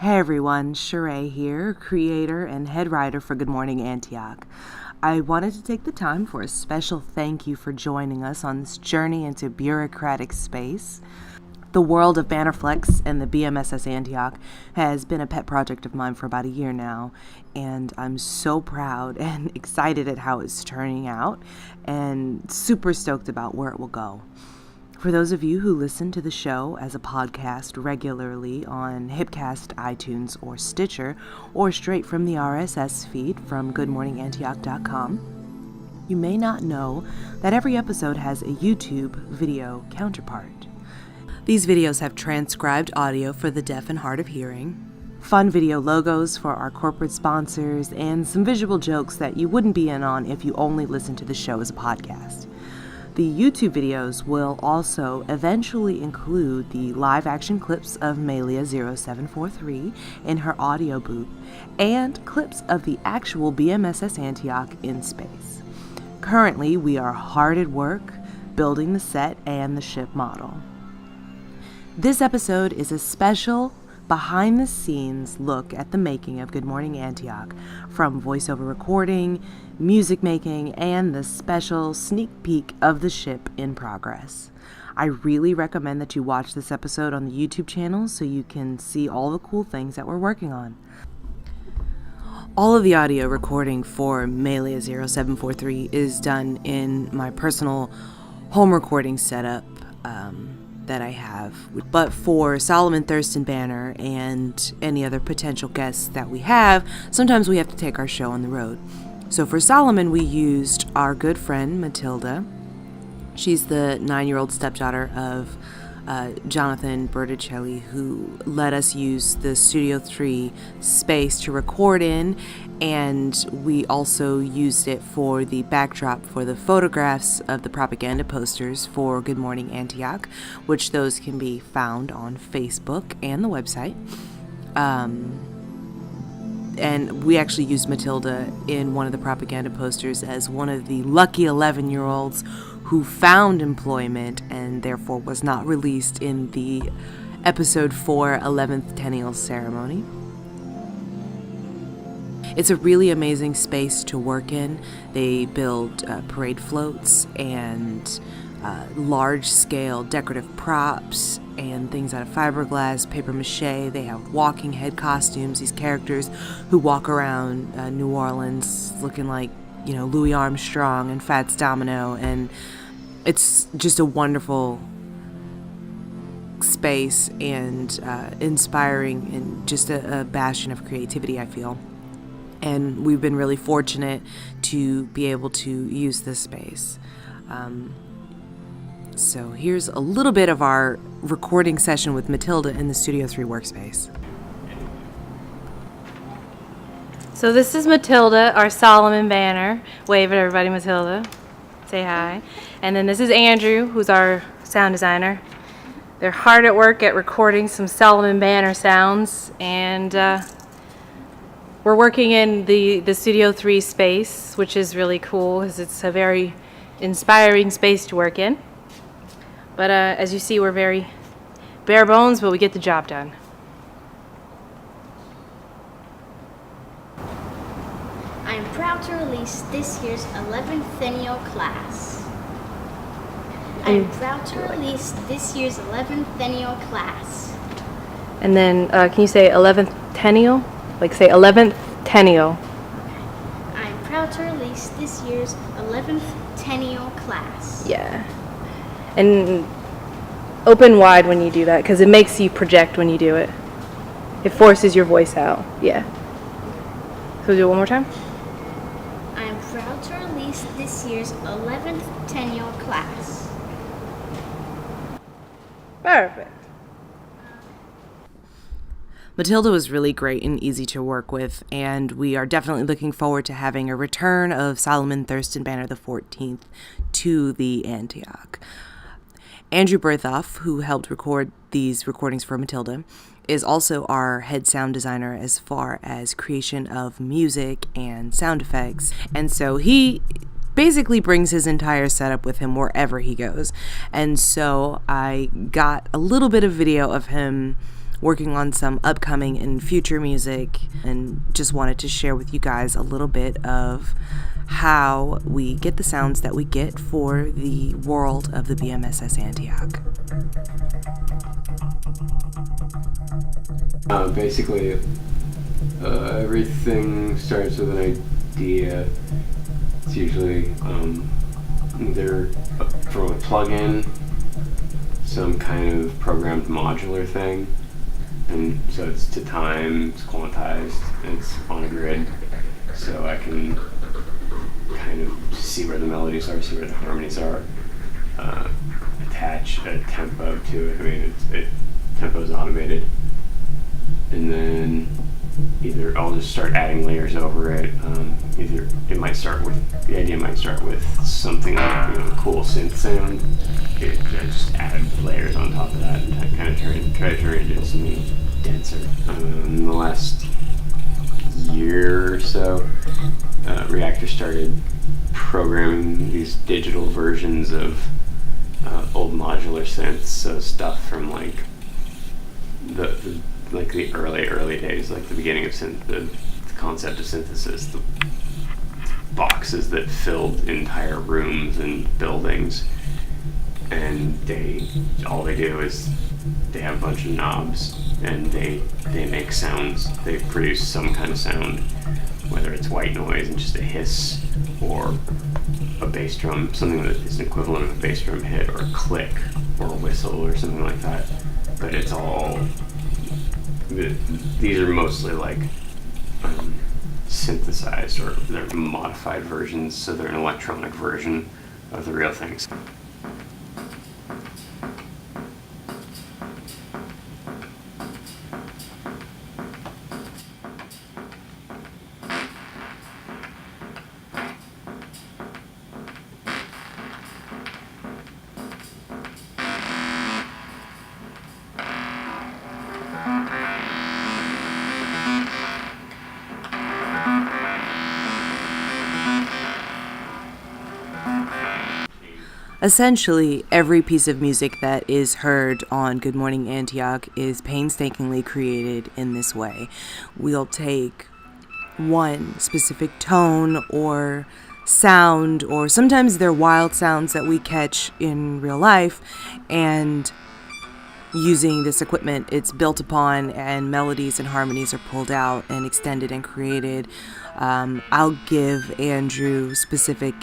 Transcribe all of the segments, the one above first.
Hey everyone, Sheree here, creator and head writer for Good Morning Antioch. I wanted to take the time for a special thank you for joining us on this journey into bureaucratic space. The world of Bannerflex and the BMSS Antioch has been a pet project of mine for about a year now, and I'm so proud and excited at how it's turning out and super stoked about where it will go. For those of you who listen to the show as a podcast regularly on Hipcast, iTunes, or Stitcher, or straight from the RSS feed from goodmorningantioch.com, you may not know that every episode has a YouTube video counterpart. These videos have transcribed audio for the deaf and hard of hearing, fun video logos for our corporate sponsors, and some visual jokes that you wouldn't be in on if you only listened to the show as a podcast. The YouTube videos will also eventually include the live action clips of Malia0743 in her audio booth and clips of the actual BMSS Antioch in space. Currently, we are hard at work building the set and the ship model. This episode is a special behind-the-scenes look at the making of Good Morning Antioch, from voiceover recording, music making, and the special sneak peek of the ship in progress. I really recommend that you watch this episode on the YouTube channel so you can see all the cool things that we're working on. All of the audio recording for Malia0743 is done in my personal home recording setup that I have. But for Solomon Thurston Banner and any other potential guests that we have, sometimes we have to take our show on the road. So for Solomon, we used our good friend Matilda. She's the 9-year-old stepdaughter of Jonathan Berticelli, who let us use the Studio 3 space to record in, and we also used it for the backdrop for the photographs of the propaganda posters for Good Morning Antioch, which those can be found on Facebook and the website. And we actually used Matilda in one of the propaganda posters as one of the lucky 11-year-olds who found employment and therefore was not released in the episode 4 11th Tennial ceremony. It's a really amazing space to work in. They build parade floats and large-scale decorative props and things out of fiberglass, paper mache. They have walking head costumes, these characters who walk around New Orleans looking like, Louis Armstrong and Fats Domino, and it's just a wonderful space and inspiring and just a bastion of creativity, I feel. And we've been really fortunate to be able to use this space. So here's a little bit of our recording session with Matilda in the Studio 3 workspace. So this is Matilda, our Solomon Banner. Wave at everybody, Matilda. Say hi. And then this is Andrew, who's our sound designer. They're hard at work at recording some Solomon Banner sounds, and we're working in the Studio 3 space, which is really cool because it's a very inspiring space to work in. But as you see, we're very bare bones, but we get the job done. I am proud to release this year's 11th Tennial class. I am proud to release this year's 11th Tennial class. And then can you say 11th Tennial? Like say 11th Tennial. I am proud to release this year's 11th Tennial class. Yeah. And open wide when you do that, because it makes you project when you do it. It forces your voice out. Yeah. So we'll do it one more time. I am proud to release this year's 11th Tennial class. Perfect. Matilda was really great and easy to work with, and we are definitely looking forward to having a return of Solomon Thurston Banner the 14th to the Antioch. Andrew Berthoff, who helped record these recordings for Matilda, is also our head sound designer as far as creation of music and sound effects, and so he basically brings his entire setup with him wherever he goes. And so I got a little bit of video of him working on some upcoming and future music, and just wanted to share with you guys a little bit of how we get the sounds that we get for the world of the BMSS Antioch. Basically, everything starts with an idea. It's usually either from a plugin, some kind of programmed modular thing, and so it's to time, it's quantized, and it's on a grid, so I can kind of see where the melodies are, see where the harmonies are, attach a tempo to it. I mean, tempo's automated, and then either I'll just start adding layers over it. Either the idea might start with something like, a cool synth sound. I just add layers on top of that and kind of try to turn it into something denser. In the last year or so, Reactor started programming these digital versions of old modular synths, so stuff from like the early days, like the beginning of the concept of synthesis, the boxes that filled entire rooms and buildings, and all they do is they have a bunch of knobs and they make sounds. They produce some kind of sound, whether it's white noise and just a hiss, or a bass drum, something that is an equivalent of a bass drum hit, or a click, or a whistle, or something like that. But it's all, these are mostly like synthesized, or they're modified versions, so they're an electronic version of the real things. Essentially, every piece of music that is heard on Good Morning Antioch is painstakingly created in this way. We'll take one specific tone or sound, or sometimes they're wild sounds that we catch in real life, and using this equipment, it's built upon, and melodies and harmonies are pulled out and extended and created. I'll give Andrew specific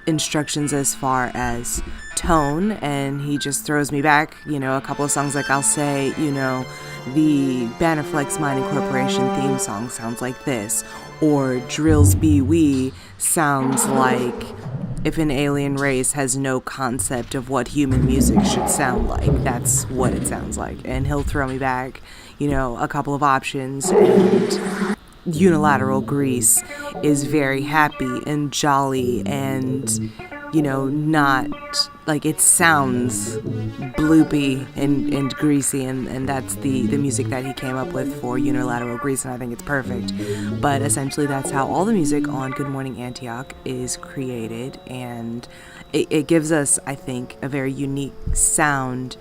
instructions as far as tone, and he just throws me back, a couple of songs. Like I'll say, the Bannerflex Mind Incorporation theme song sounds like this, or Drill's Be We sounds like if an alien race has no concept of what human music should sound like, that's what it sounds like. And he'll throw me back, a couple of options, and Unilateral Grease is very happy and jolly and, not like, it sounds bloopy and greasy, and that's the music that he came up with for Unilateral Grease, and I think it's perfect. But essentially that's how all the music on Good Morning Antioch is created, and it gives us, I think, a very unique sound,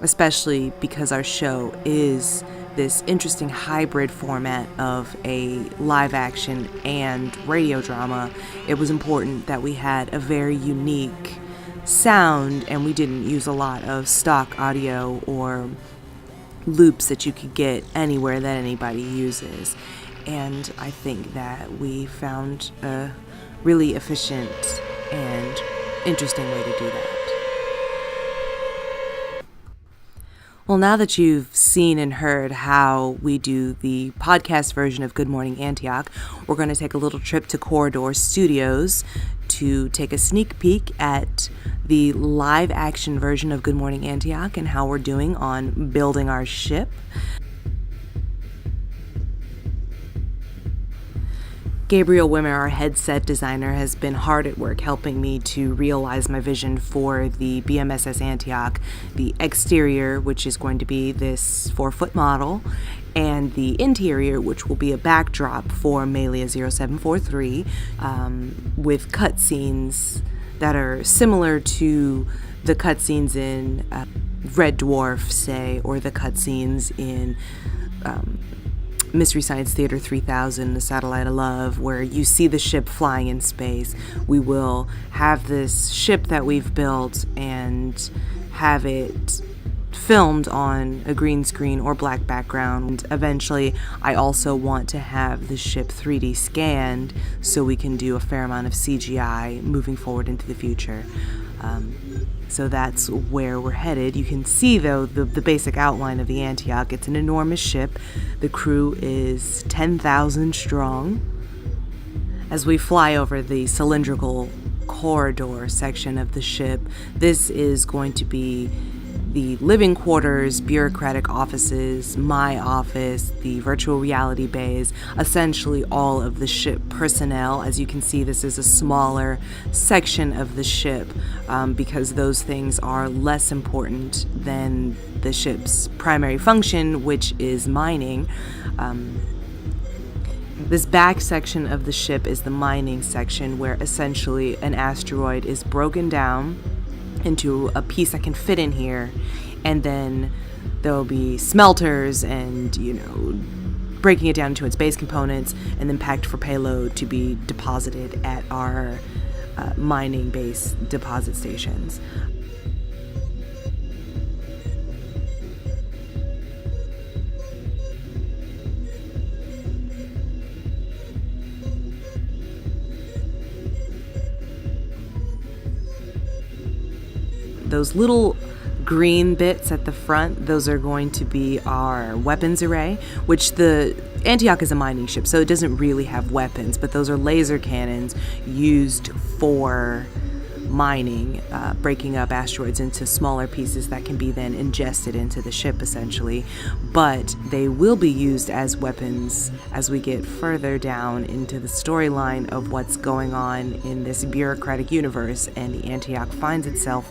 especially because our show is this interesting hybrid format of a live action and radio drama. It was important that we had a very unique sound, and we didn't use a lot of stock audio or loops that you could get anywhere that anybody uses. And I think that we found a really efficient and interesting way to do that. Well, now that you've seen and heard how we do the podcast version of Good Morning Antioch, we're going to take a little trip to Corridor Studios to take a sneak peek at the live action version of Good Morning Antioch and how we're doing on building our ship. Gabriel Wimmer, our headset designer, has been hard at work helping me to realize my vision for the BMSS Antioch, the exterior, which is going to be this 4-foot model, and the interior, which will be a backdrop for Malia 0743, with cutscenes that are similar to the cutscenes in Red Dwarf, say, or the cutscenes in Mystery Science Theater 3000, The Satellite of Love, where you see the ship flying in space. We will have this ship that we've built and have it filmed on a green screen or black background. And eventually, I also want to have the ship 3D scanned so we can do a fair amount of CGI moving forward into the future. So that's where we're headed. You can see, though, the basic outline of the Antioch. It's an enormous ship. The crew is 10,000 strong. As we fly over the cylindrical corridor section of the ship, this is going to be the living quarters, bureaucratic offices, my office, the virtual reality bays, essentially all of the ship personnel. As you can see, this is a smaller section of the ship because those things are less important than the ship's primary function, which is mining. This back section of the ship is the mining section, where essentially an asteroid is broken down into a piece that can fit in here, and then there'll be smelters and, breaking it down into its base components, and then packed for payload to be deposited at our mining base deposit stations. Those little green bits at the front, those are going to be our weapons array, which the Antioch is a mining ship, so it doesn't really have weapons, but those are laser cannons used for mining, breaking up asteroids into smaller pieces that can be then ingested into the ship, essentially. But they will be used as weapons as we get further down into the storyline of what's going on in this bureaucratic universe, and the Antioch finds itself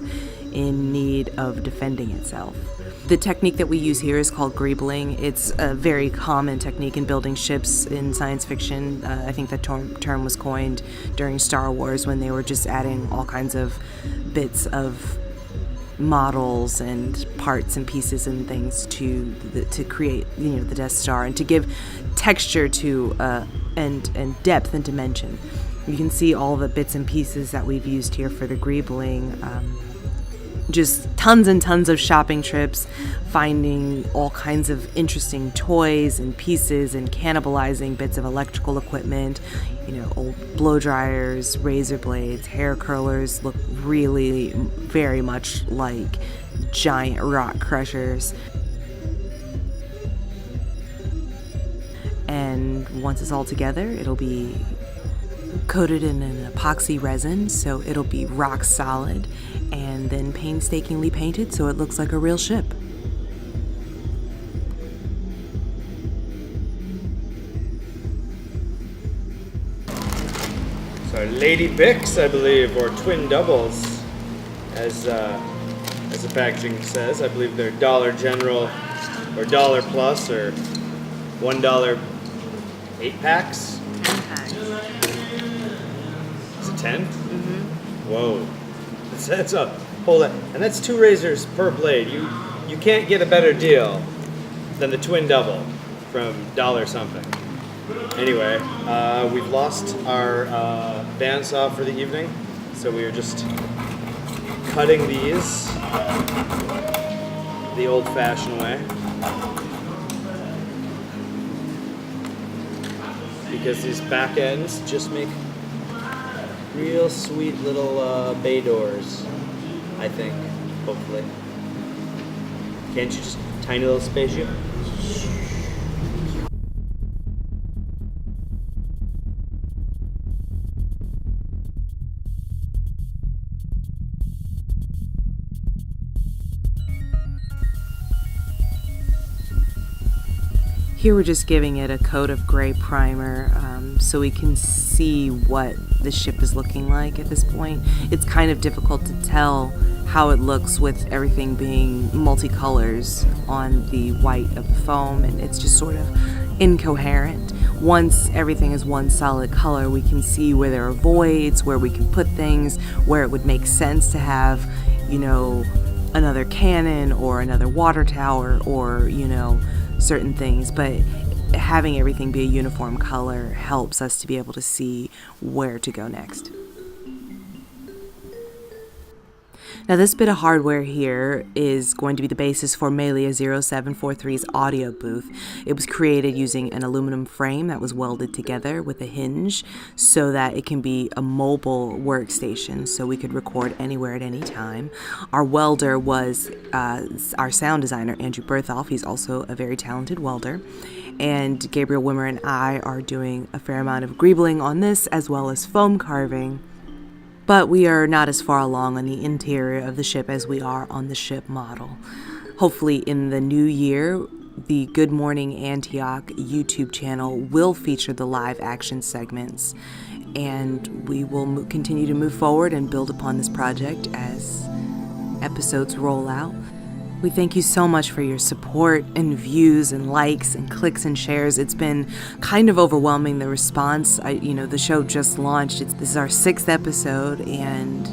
in need of defending itself. The technique that we use here is called greebling. It's a very common technique in building ships in science fiction. I think the term was coined during Star Wars, when they were just adding all kinds of bits of models and parts and pieces and things to create, the Death Star, and to give texture to and depth and dimension. You can see all the bits and pieces that we've used here for the greebling. Just tons and tons of shopping trips, finding all kinds of interesting toys and pieces, and cannibalizing bits of electrical equipment. Old blow dryers, razor blades, hair curlers look really very much like giant rock crushers. And once it's all together, it'll be coated in an epoxy resin, so it'll be rock solid, and then painstakingly painted so it looks like a real ship. So Lady Bix, I believe, or twin doubles, as the packaging says. I believe they're Dollar General or Dollar Plus or $1 8-packs. 10 packs. Is it 10? Mm-hmm. Whoa. That's a whole lot. And that's 2 razors per blade. You can't get a better deal than the twin double from Dollar something. Anyway, we've lost our bandsaw for the evening, so we are just cutting these the old-fashioned way, because these back ends just make real sweet little bay doors, I think, hopefully. Can't you just tiny little spaceship? Here we're just giving it a coat of gray primer so we can see what the ship is looking like at this point. It's kind of difficult to tell how it looks with everything being multicolors on the white of the foam, and it's just sort of incoherent. Once everything is one solid color, we can see where there are voids, where we can put things, where it would make sense to have another cannon or another water tower or, certain things. But having everything be a uniform color helps us to be able to see where to go next. Now, this bit of hardware here is going to be the basis for Melia 0743's audio booth. It was created using an aluminum frame that was welded together with a hinge so that it can be a mobile workstation, so we could record anywhere at any time. Our welder was our sound designer, Andrew Bertholf. He's also a very talented welder. And Gabriel Wimmer and I are doing a fair amount of greebling on this, as well as foam carving. But we are not as far along on the interior of the ship as we are on the ship model. Hopefully in the new year, the Good Morning Antioch YouTube channel will feature the live action segments, and we will continue to move forward and build upon this project as episodes roll out. We thank you so much for your support and views and likes and clicks and shares. It's been kind of overwhelming, the response. The show just launched. This is our 6th episode, and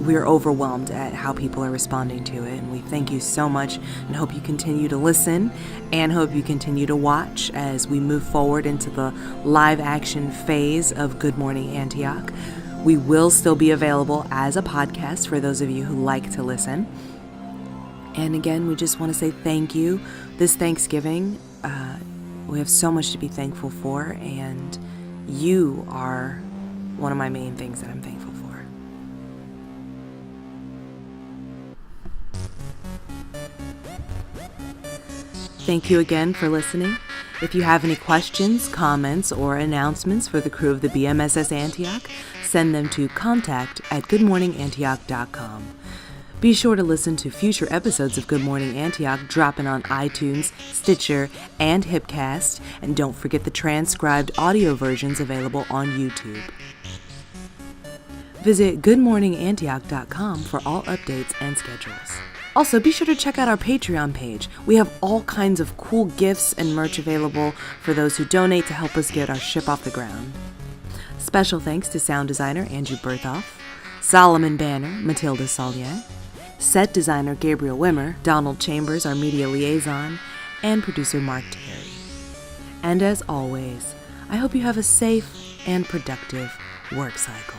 we're overwhelmed at how people are responding to it. And we thank you so much and hope you continue to listen and hope you continue to watch as we move forward into the live action phase of Good Morning Antioch. We will still be available as a podcast for those of you who like to listen. And again, we just want to say thank you. This Thanksgiving, we have so much to be thankful for, and you are one of my main things that I'm thankful for. Thank you again for listening. If you have any questions, comments, or announcements for the crew of the BMSS Antioch, send them to contact@goodmorningantioch.com. Be sure to listen to future episodes of Good Morning Antioch dropping on iTunes, Stitcher, and Hipcast, and don't forget the transcribed audio versions available on YouTube. Visit goodmorningantioch.com for all updates and schedules. Also, be sure to check out our Patreon page. We have all kinds of cool gifts and merch available for those who donate to help us get our ship off the ground. Special thanks to sound designer Andrew Bertholf, Solomon Banner, Matilda Solier, set designer Gabriel Wimmer, Donald Chambers, our media liaison, and producer Mark Terry. And as always, I hope you have a safe and productive work cycle.